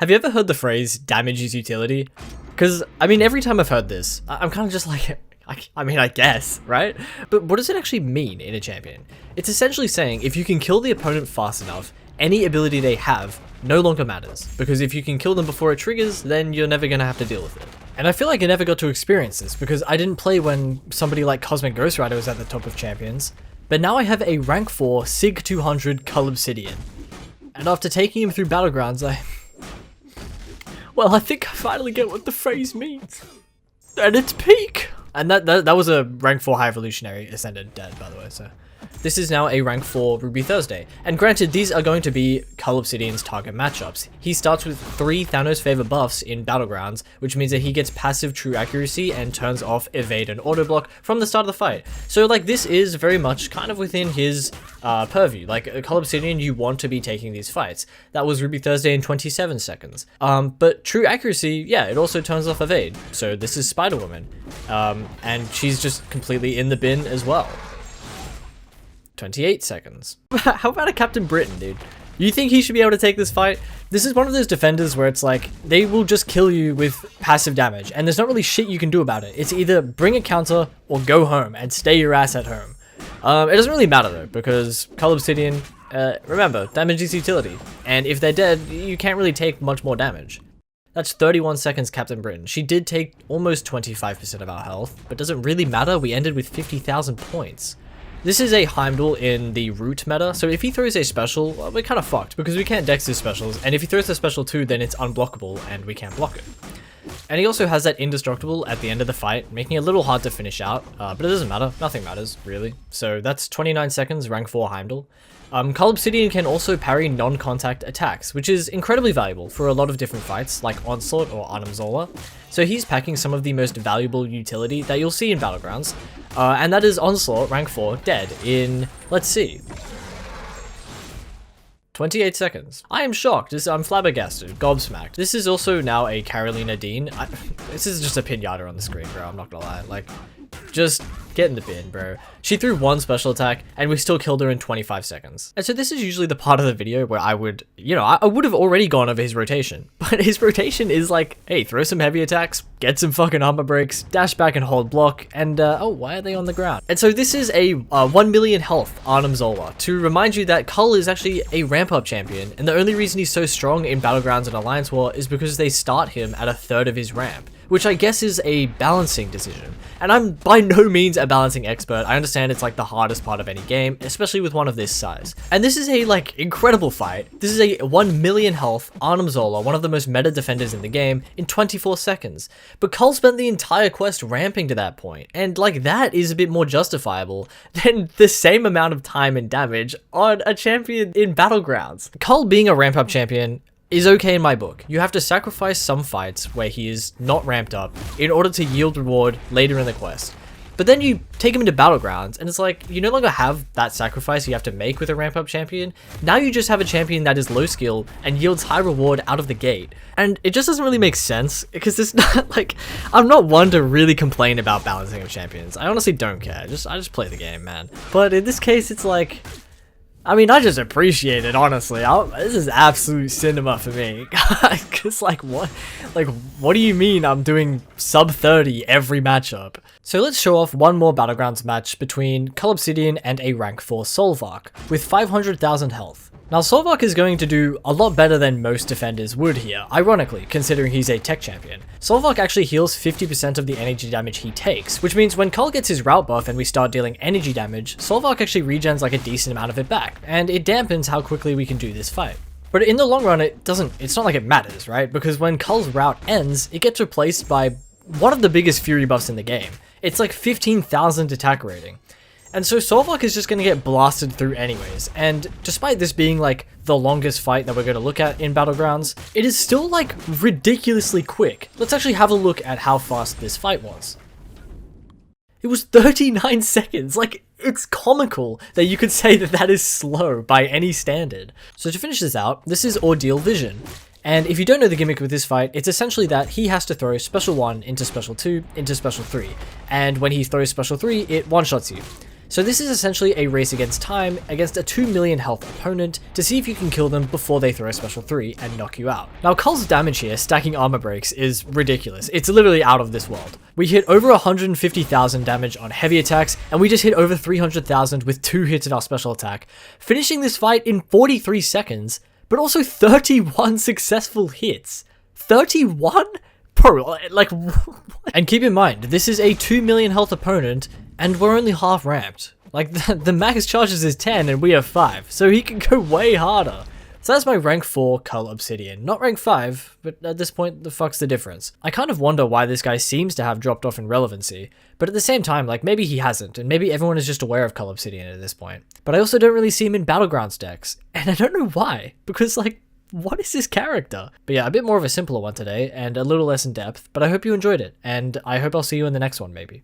Have you ever heard the phrase, damage is utility? Because, I mean, every time I've heard this, I'm kind of just like, I guess, right? But what does it actually mean in a champion? It's essentially saying if you can kill the opponent fast enough, any ability they have no longer matters. Because if you can kill them before it triggers, then you're never going to have to deal with it. And I feel like I never got to experience this because I didn't play when somebody like Cosmic Ghost Rider was at the top of champions. But now I have a rank 4 Sig 200 Cull Obsidian. And after taking him through Battlegrounds, well, I think I finally get what the phrase means. At its peak! And that was a rank 4 High Evolutionary Ascended dead, by the way, so... This is now a rank 4 Ruby Thursday. And granted, these are going to be Cull Obsidian's target matchups. He starts with 3 Thanos favor buffs in Battlegrounds, which means that he gets passive true accuracy and turns off evade and auto block from the start of the fight. So like this is very much kind of within his purview. Like a Cull Obsidian, you want to be taking these fights. That was Ruby Thursday in 27 seconds. But true accuracy, yeah, it also turns off evade. So this is Spider-Woman. And she's just completely in the bin as well. 28 seconds. How about a Captain Britain, dude? You think he should be able to take this fight? This is one of those defenders where it's like, they will just kill you with passive damage, and there's not really shit you can do about it. It's either bring a counter or go home and stay your ass at home. It doesn't really matter though, because Cull Obsidian, remember, damage is utility, and if they're dead, you can't really take much more damage. That's 31 seconds, Captain Britain. She did take almost 25% of our health, but doesn't really matter, we ended with 50,000 points. This is a Heimdall in the root meta, so if he throws a special, well, we're kind of fucked, because we can't dex his specials, and if he throws a special too, then it's unblockable, and we can't block it. And he also has that indestructible at the end of the fight, making it a little hard to finish out, but it doesn't matter, nothing matters, really. So that's 29 seconds, rank 4 Heimdall. Cull Obsidian can also parry non-contact attacks, which is incredibly valuable for a lot of different fights, like Onslaught or Arnim Zola. So he's packing some of the most valuable utility that you'll see in Battlegrounds, and that is Onslaught, rank 4, dead in, let's see, 28 seconds. I am shocked, I'm flabbergasted, gobsmacked. This is also now a Carolina Dean. This is just a pinata on the screen, bro, I'm not gonna lie, like, just get in the bin, bro. She threw 1 special attack, and we still killed her in 25 seconds. And so this is usually the part of the video where I would, you know, I would have already gone over his rotation. But his rotation is like, hey, throw some heavy attacks, get some fucking armor breaks, dash back and hold block, and oh, why are they on the ground? And so this is a 1 million health Arnim Zola, to remind you that Cull is actually a ramp-up champion, and the only reason he's so strong in Battlegrounds and Alliance War is because they start him at a third of his ramp, which I guess is a balancing decision. And I'm by no means a balancing expert. I understand it's like the hardest part of any game, especially with one of this size. And this is a like incredible fight. This is a 1 million health Arnim Zola, one of the most meta defenders in the game, in 24 seconds. But Cull spent the entire quest ramping to that point, and like that is a bit more justifiable than the same amount of time and damage on a champion in Battlegrounds. Cull being a ramp up champion is okay in my book. You have to sacrifice some fights where he is not ramped up in order to yield reward later in the quest. But then you take him into Battlegrounds, and it's like, you no longer have that sacrifice you have to make with a ramp-up champion. Now you just have a champion that is low skill and yields high reward out of the gate. And it just doesn't really make sense, because it's not like, I'm not one to really complain about balancing of champions. I honestly don't care, I just play the game, man. But in this case, it's like, I mean, I just appreciate it, honestly. This is absolute cinema for me. Cause like, what do you mean I'm doing sub 30 every matchup? So let's show off one more Battlegrounds match between Cull Obsidian and a rank 4 Solvarch, with 500,000 health. Now Solvarch is going to do a lot better than most defenders would here, ironically, considering he's a tech champion. Solvarch actually heals 50% of the energy damage he takes, which means when Cull gets his route buff and we start dealing energy damage, Solvarch actually regens like a decent amount of it back, and it dampens how quickly we can do this fight. But in the long run, it's not like it matters, right? Because when Cull's route ends, it gets replaced by one of the biggest fury buffs in the game. It's like 15,000 attack rating. And so Solvarch is just going to get blasted through anyways, and despite this being like the longest fight that we're going to look at in Battlegrounds, it is still like ridiculously quick. Let's actually have a look at how fast this fight was. It was 39 seconds, like it's comical that you could say that that is slow by any standard. So to finish this out, this is Ordeal Vision. And if you don't know the gimmick with this fight, it's essentially that he has to throw Special 1 into Special 2 into Special 3. And when he throws Special 3, it one-shots you. So this is essentially a race against time against a 2 million health opponent to see if you can kill them before they throw a special 3 and knock you out. Now Cull's damage here, stacking armor breaks, is ridiculous. It's literally out of this world. We hit over 150,000 damage on heavy attacks, and we just hit over 300,000 with 2 hits in our special attack, finishing this fight in 43 seconds, but also 31 successful hits. 31? Bro, like, what? And keep in mind, this is a 2 million health opponent, and we're only half ramped. Like, the max charges is 10 and we have 5, so he can go way harder. So that's my rank 4 Cull Obsidian. Not rank 5, but at this point, the fuck's the difference? I kind of wonder why this guy seems to have dropped off in relevancy, but at the same time, like, maybe he hasn't, and maybe everyone is just aware of Cull Obsidian at this point. But I also don't really see him in Battlegrounds decks, and I don't know why, because, like, what is this character? But yeah, a bit more of a simpler one today, and a little less in depth, but I hope you enjoyed it, and I hope I'll see you in the next one, maybe.